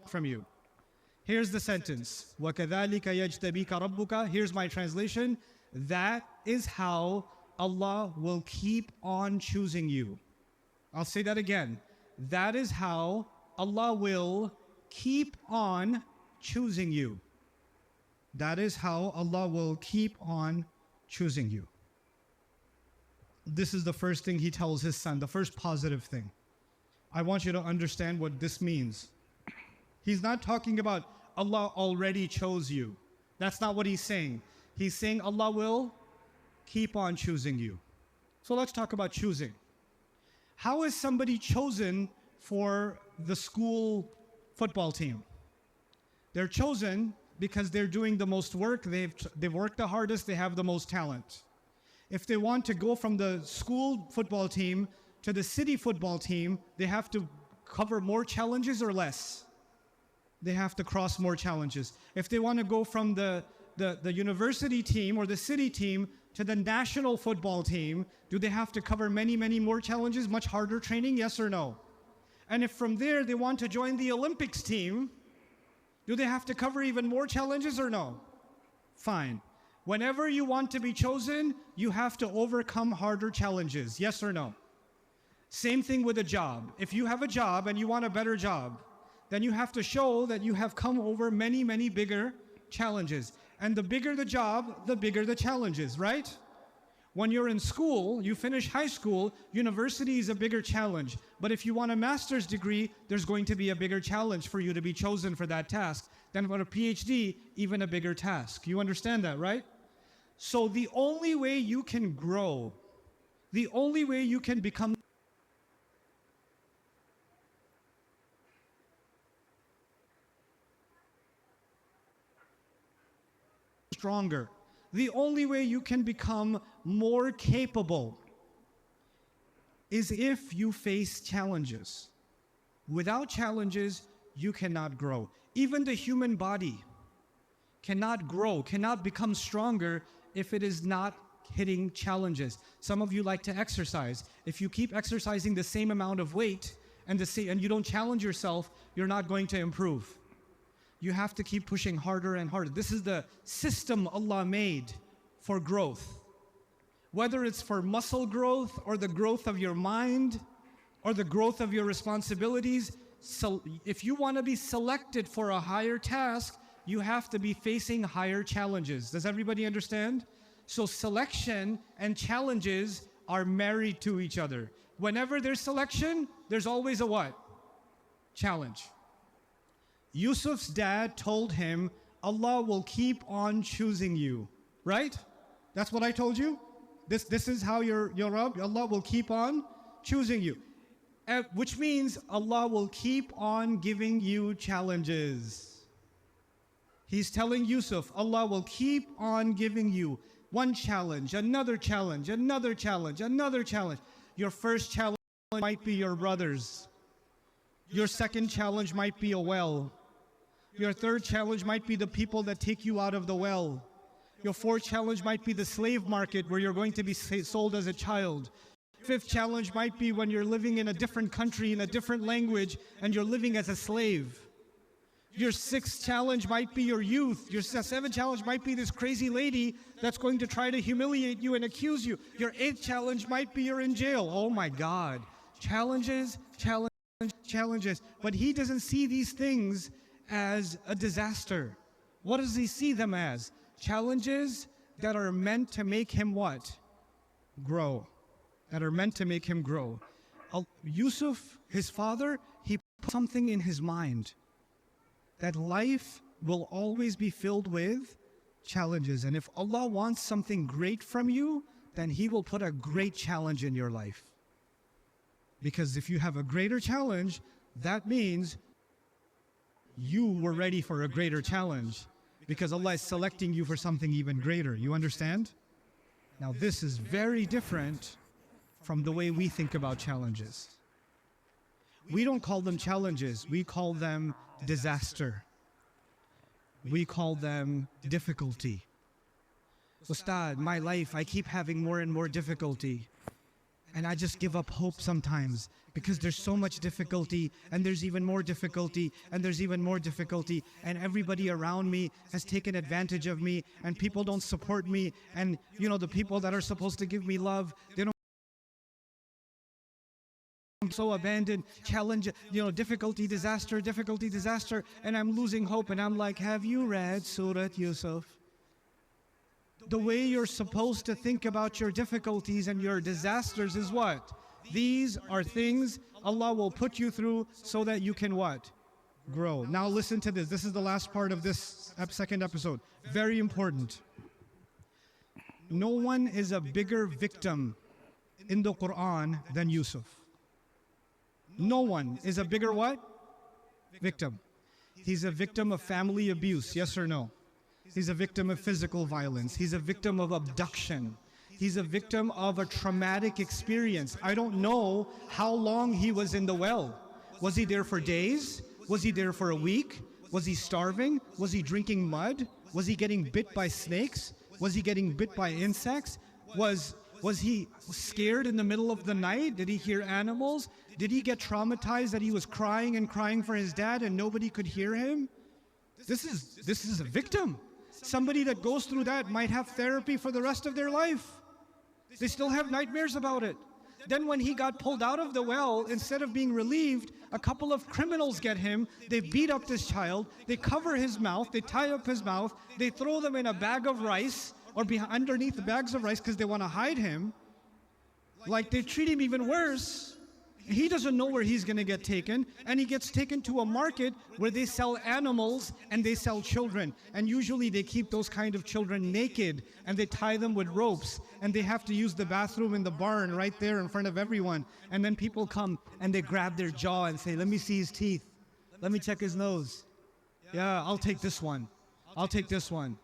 from you. Here's the sentence. وَكَذَلِكَ يَجْتَبِيكَ رَبُّكَ. Here's my translation. That is how Allah will keep on choosing you. I'll say that again. That is how Allah will keep on choosing you. That is how Allah will keep on choosing you. This is the first thing he tells his son, the first positive thing. I want you to understand what this means. He's not talking about Allah already chose you. That's not what he's saying. He's saying Allah will keep on choosing you. So let's talk about choosing. How is somebody chosen for the school football team? They're chosen because they're doing the most work, they've worked the hardest, they have the most talent. If they want to go from the school football team to the city football team, they have to cover more challenges or less? They have to cross more challenges. If they want to go from the university team or the city team to the national football team, do they have to cover many, many more challenges, much harder training, yes or no? And if from there they want to join the Olympics team, do they have to cover even more challenges or no? Fine. Whenever you want to be chosen, you have to overcome harder challenges, yes or no? Same thing with a job. If you have a job and you want a better job, then you have to show that you have come over many, many bigger challenges. And the bigger the job, the bigger the challenges, right? When you're in school, you finish high school, university is a bigger challenge. But if you want a master's degree, there's going to be a bigger challenge for you to be chosen for that task. Then for a PhD, even a bigger task. You understand that, right? So the only way you can grow, the only way you can become stronger, the only way you can become more capable is if you face challenges. Without challenges, you cannot grow. Even the human body cannot grow, cannot become stronger if it is not hitting challenges. Some of you like to exercise. If you keep exercising the same amount of weight and you don't challenge yourself, you're not going to improve. You have to keep pushing harder and harder. This is the system Allah made for growth. Whether it's for muscle growth or the growth of your mind or the growth of your responsibilities, so if you want to be selected for a higher task, you have to be facing higher challenges. Does everybody understand? So selection and challenges are married to each other. Whenever there's selection, there's always a what? Challenge. Yusuf's dad told him, Allah will keep on choosing you. Right? That's what I told you? This is how your Rabb, Allah will keep on choosing you. Which means Allah will keep on giving you challenges. He's telling Yusuf, Allah will keep on giving you one challenge, another challenge, another challenge, another challenge. Your first challenge might be your brothers. Your second challenge might be a well. Your third challenge might be the people that take you out of the well. Your fourth challenge might be the slave market where you're going to be sold as a child. Fifth challenge might be when you're living in a different country, in a different language, and you're living as a slave. Your sixth challenge might be your youth. Your seventh challenge might be this crazy lady that's going to try to humiliate you and accuse you. Your eighth challenge might be you're in jail. Oh my God. Challenges, challenges, challenges. But he doesn't see these things as a disaster. What does he see them as? Challenges that are meant to make him what? Grow. That are meant to make him grow. Yusuf, his father, he put something in his mind that life will always be filled with challenges. And if Allah wants something great from you, then He will put a great challenge in your life. Because if you have a greater challenge, that means you were ready for a greater challenge. Because Allah is selecting you for something even greater. You understand? Now this is very different from the way we think about challenges. We don't call them challenges, we call them disaster. We call them difficulty. Ustad, my life, I keep having more and more difficulty. And I just give up hope sometimes because there's so much difficulty, and there's even more difficulty, and there's even more difficulty, and everybody around me has taken advantage of me, and people don't support me, and the people that are supposed to give me love, they don't. I'm so abandoned, challenge, difficulty, disaster, and I'm losing hope, and I'm like, have you read Surah Yusuf? The way you're supposed to think about your difficulties and your disasters is what? These are things Allah will put you through so that you can what? Grow. Now listen to this. This is the last part of this second episode. Very important. No one is a bigger victim in the Quran than Yusuf. No one is a bigger what? Victim. He's a victim of family abuse, yes or no? He's a victim of physical violence. He's a victim of abduction. He's a victim of a traumatic experience. I don't know how long he was in the well. Was he there for days? Was he there for a week? Was he starving? Was he drinking mud? Was he getting bit by snakes? Was he getting bit by insects? Was he scared in the middle of the night? Did he hear animals? Did he get traumatized that he was crying and crying for his dad and nobody could hear him? This is a victim. Somebody that goes through that might have therapy for the rest of their life. They still have nightmares about it. Then when he got pulled out of the well, instead of being relieved, a couple of criminals get him. They beat up this child. They cover his mouth. They tie up his mouth. They throw them in a bag of rice or underneath the bags of rice because they want to hide him. Like they treat him even worse. He doesn't know where he's going to get taken, and he gets taken to a market where they sell animals and they sell children. And usually they keep those kind of children naked and they tie them with ropes, and they have to use the bathroom in the barn right there in front of everyone. And then people come and they grab their jaw and say, let me see his teeth. Let me check his nose. Yeah, I'll take this one. I'll take this one.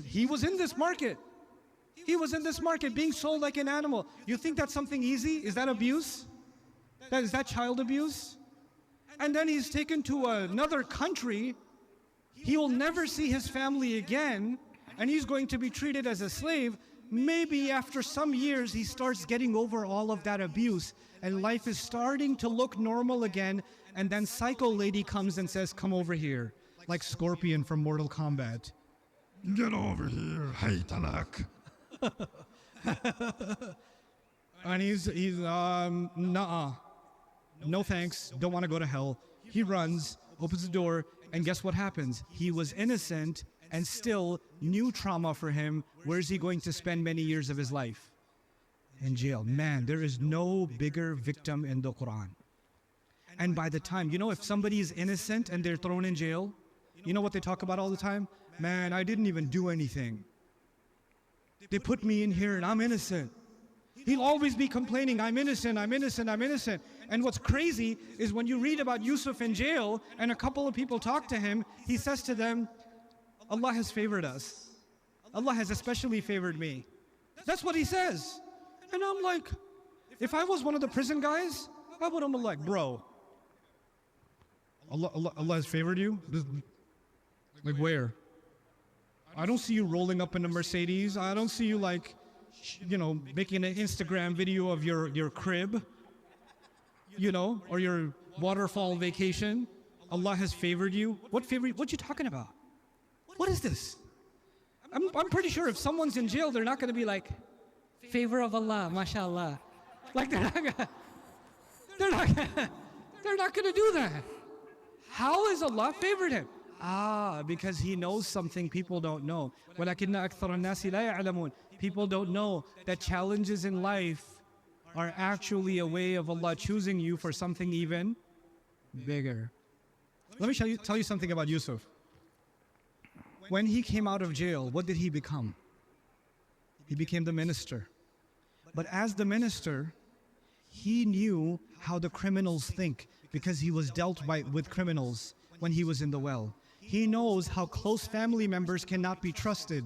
He was in this market. He was in this market being sold like an animal. You think that's something easy? Is that abuse? Is that child abuse? And then he's taken to another country. He will never see his family again, and he's going to be treated as a slave. Maybe after some years he starts getting over all of that abuse, and life is starting to look normal again, and then Psycho Lady comes and says, come over here, like Scorpion from Mortal Kombat. Get over here, hey Talak. And he's nuh-uh. No thanks, don't want to go to hell. He runs, opens the door, and guess what happens? He was innocent, and still new trauma for him. Where's he going to spend many years of his life? In jail. Man, there is no bigger victim in the Quran. And by the time, if somebody is innocent and they're thrown in jail, you know what they talk about all the time? Man, I didn't even do anything. They put me in here and I'm innocent. He'll always be complaining, I'm innocent, I'm innocent, I'm innocent. And what's crazy is when you read about Yusuf in jail and a couple of people talk to him, he says to them, Allah has favored us. Allah has especially favored me. That's what he says. And I'm like, if I was one of the prison guys, I would have been like, bro, Allah has favored you? Like where? I don't see you rolling up in a Mercedes. I don't see you making an Instagram video of your crib, or your waterfall vacation. Allah has favored you. What you talking about? What is this? I'm pretty sure if someone's in jail, they're not going to be like, favor of Allah, mashallah. Like they're not going to do that. How has Allah favored him? Because he knows something people don't know. وَلَكِنَّ أَكْثَرَ النَّاسِ لَا يَعْلَمُونَ. People don't know that challenges in life are actually a way of Allah choosing you for something even bigger. Let me tell you something about Yusuf. When he came out of jail, what did he become? He became the minister. But as the minister, he knew how the criminals think because he was dealt with criminals when he was in the well. He knows how close family members cannot be trusted.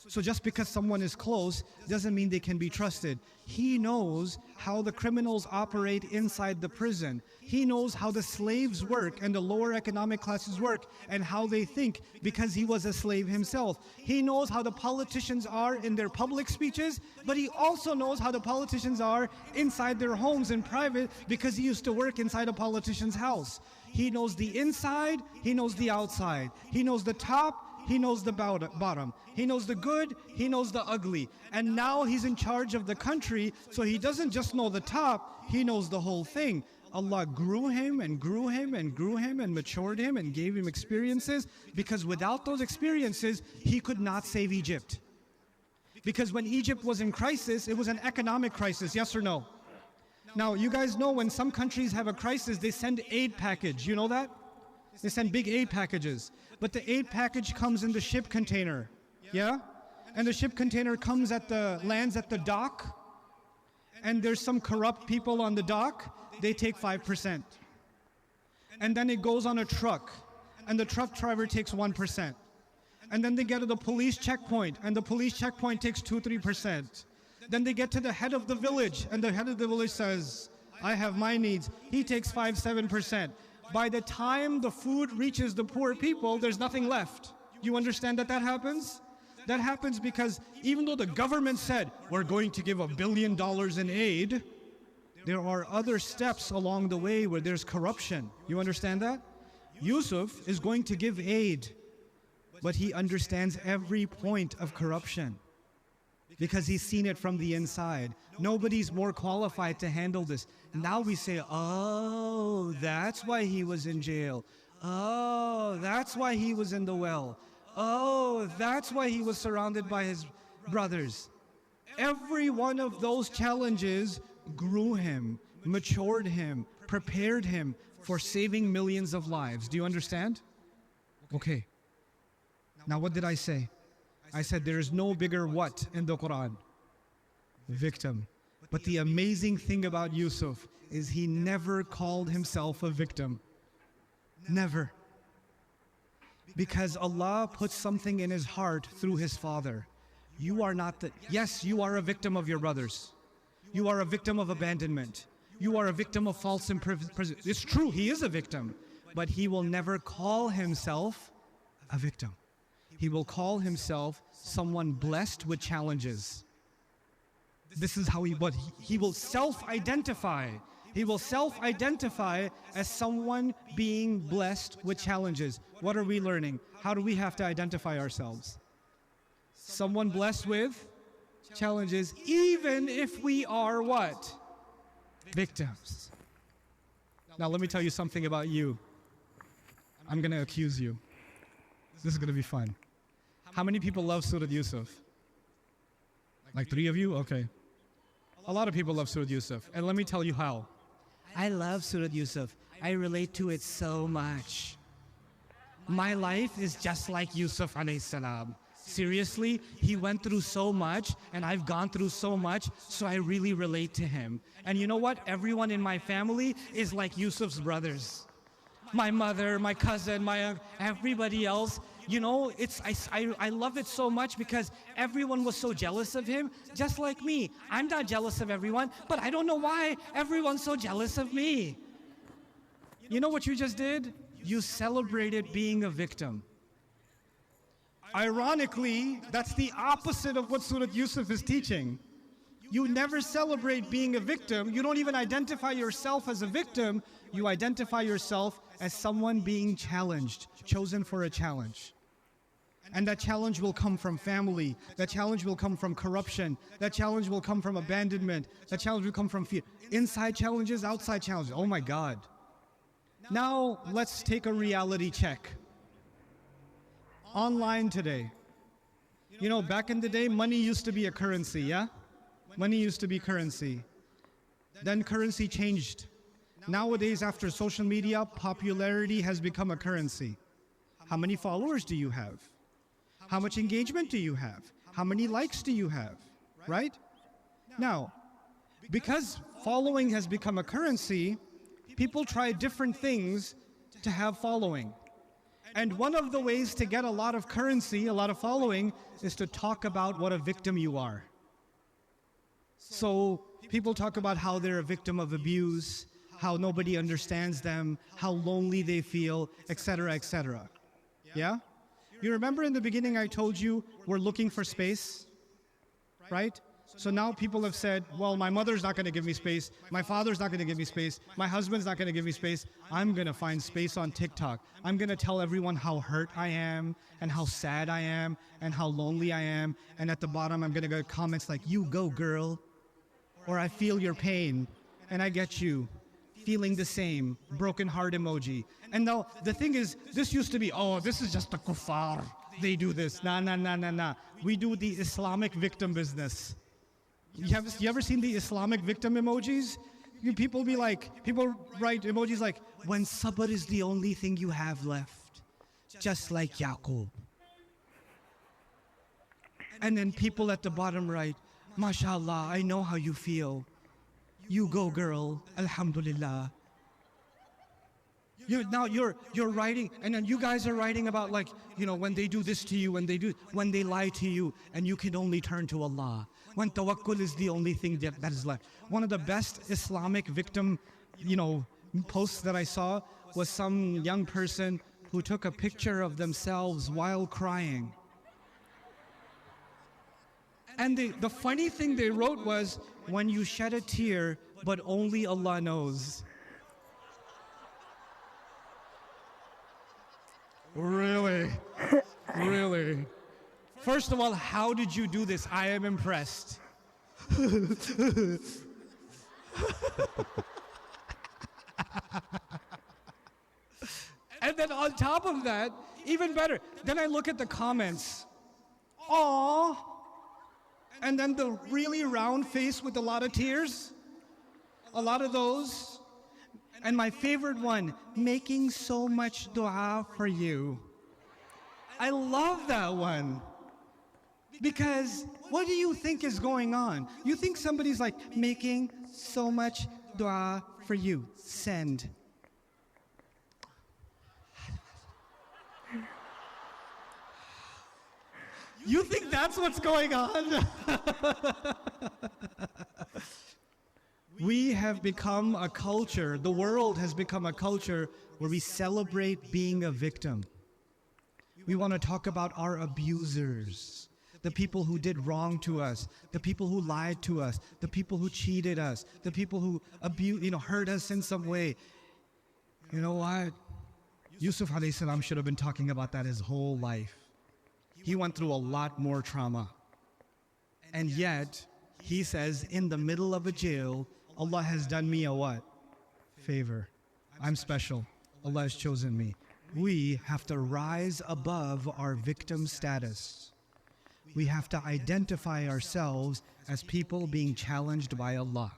So just because someone is close doesn't mean they can be trusted. He knows how the criminals operate inside the prison. He knows how the slaves work and the lower economic classes work and how they think because he was a slave himself. He knows how the politicians are in their public speeches, but he also knows how the politicians are inside their homes in private because he used to work inside a politician's house. He knows the inside, he knows the outside. He knows the top, he knows the bottom. He knows the good, he knows the ugly. And now he's in charge of the country, so he doesn't just know the top, he knows the whole thing. Allah grew him and grew him and grew him and matured him and gave him experiences, because without those experiences, he could not save Egypt. Because when Egypt was in crisis, it was an economic crisis, yes or no? Now, you guys know when some countries have a crisis, they send aid package. You know that? They send big aid packages. But the aid package comes in the ship container. Yeah? And the ship container lands at the dock. And there's some corrupt people on the dock. They take 5%. And then it goes on a truck. And the truck driver takes 1%. And then they get to the police checkpoint. And the police checkpoint takes 2-3%. Then they get to the head of the village. And the head of the village says, I have my needs. He takes 5-7%. By the time the food reaches the poor people, there's nothing left. You understand that happens? That happens because even though the government said, we're going to give $1 billion in aid, there are other steps along the way where there's corruption. You understand that? Yusuf is going to give aid, but he understands every point of corruption because he's seen it from the inside. Nobody's more qualified to handle this. Now we say, oh, that's why he was in jail. Oh, that's why he was in the well. Oh, that's why he was surrounded by his brothers. Every one of those challenges grew him, matured him, prepared him for saving millions of lives. Do you understand? Okay. Now what did I say? I said there is no bigger what in the Quran? Victim. But the amazing thing about Yusuf is he never called himself a victim. Never. Because Allah put something in his heart through his father. You are not yes, you are a victim of your brothers. You are a victim of abandonment. You are a victim of false imprisonment. It's true, he is a victim. But he will never call himself a victim. He will call himself someone blessed with challenges. This is how he will self-identify. He will self-identify as someone being blessed with challenges. What are we learning? How do we have to identify ourselves? Someone blessed with challenges, even if we are what? Victims. Now let me tell you something about you. I'm going to accuse you. This is going to be fun. How many people love Surah Yusuf? Like 3 of you? Okay. A lot of people love Surah Yusuf. And let me tell you how. I love Surah Yusuf. I relate to it so much. My life is just like Yusuf alayhi salam. Seriously, he went through so much, and I've gone through so much, so I really relate to him. And you know what? Everyone in my family is like Yusuf's brothers. My mother, my cousin, my uncle, everybody else. You know, I love it so much because everyone was so jealous of him, just like me. I'm not jealous of everyone, but I don't know why everyone's so jealous of me. You know what you just did? You celebrated being a victim. Ironically, that's the opposite of what Surah Yusuf is teaching. You never celebrate being a victim. You don't even identify yourself as a victim. You identify yourself as someone being challenged, chosen for a challenge. And that challenge will come from family. That challenge will come from corruption. That challenge will come from abandonment. That challenge will come from fear. Inside challenges, outside challenges. Oh my God. Now let's take a reality check. Online today. You know, back in the day, money used to be a currency, yeah? Money used to be currency. Then currency changed. Nowadays, after social media, popularity has become a currency. How many followers do you have? How much engagement do you have? How many likes do you have? Right? Now, because following has become a currency, people try different things to have following. And one of the ways to get a lot of currency, a lot of following, is to talk about what a victim you are. So people talk about how they're a victim of abuse, how nobody understands them, how lonely they feel, etc., etc. Yeah? You remember in the beginning I told you we're looking for space, right? So now people have said, well, my mother's not going to give me space, my father's not going to give me space, my husband's not going to give me space. I'm going to find space on TikTok. I'm going to tell everyone how hurt I am and how sad I am and how lonely I am. And at the bottom, I'm going to get comments like, you go, girl. Or I feel your pain and I get you. Feeling the same, broken heart emoji. And now the thing is, this used to be, oh, this is just the kuffar. They do this. Nah. We do the Islamic victim business. You ever seen the Islamic victim emojis? People write emojis like, when sabr is the only thing you have left, just like Ya'qub. And then people at the bottom write, MashaAllah, I know how you feel. You go, girl. Alhamdulillah. You're writing, and then you guys are writing about when they do this to you, when they lie to you, and you can only turn to Allah. When tawakkul is the only thing that is left. One of the best Islamic victim, posts that I saw was some young person who took a picture of themselves while crying. And the funny thing they wrote was, when you shed a tear, but only Allah knows. Really? Really? First of all, how did you do this? I am impressed. And then on top of that, even better, then I look at the comments. Aww. And then the really round face with a lot of tears. A lot of those. And my favorite one, making so much dua for you. I love that one. Because what do you think is going on? You think somebody's like, making so much dua for you. Send. You think that's what's going on? We have become a culture, the world has become a culture where we celebrate being a victim. We want to talk about our abusers, the people who did wrong to us, the people who lied to us, the people who cheated us, the people who hurt us in some way. You know what? Yusuf alayhi salam should have been talking about that his whole life. He went through a lot more trauma. And yet, he says, in the middle of a jail, Allah has done me a what? Favor. I'm special. Allah has chosen me. We have to rise above our victim status. We have to identify ourselves as people being challenged by Allah.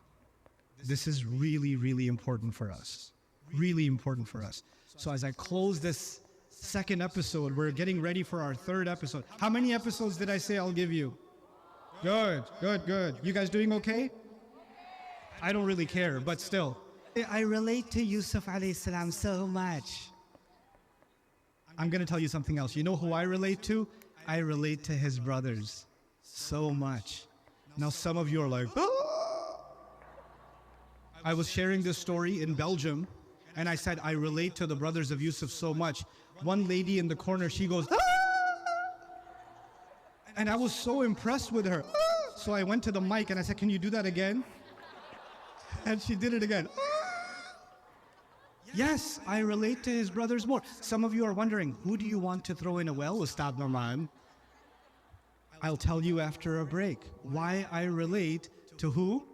This is really, really important for us. Really important for us. So as I close this second episode, we're getting ready for our third episode. How many episodes did I say I'll give you? Good. You guys doing okay? I don't really care, but still. I relate to Yusuf alayhi salam so much. I'm going to tell you something else. You know who I relate to? I relate to his brothers so much. Now some of you are like, ah! I was sharing this story in Belgium, and I said, I relate to the brothers of Yusuf so much. One lady in the corner, she goes, ah! And I was so impressed with her. Ah! So I went to the mic and I said, can you do that again? And she did it again. Yes, I relate to his brothers more. Some of you are wondering, who do you want to throw in a well, Ustad Norman? I'll tell you after a break why I relate to who?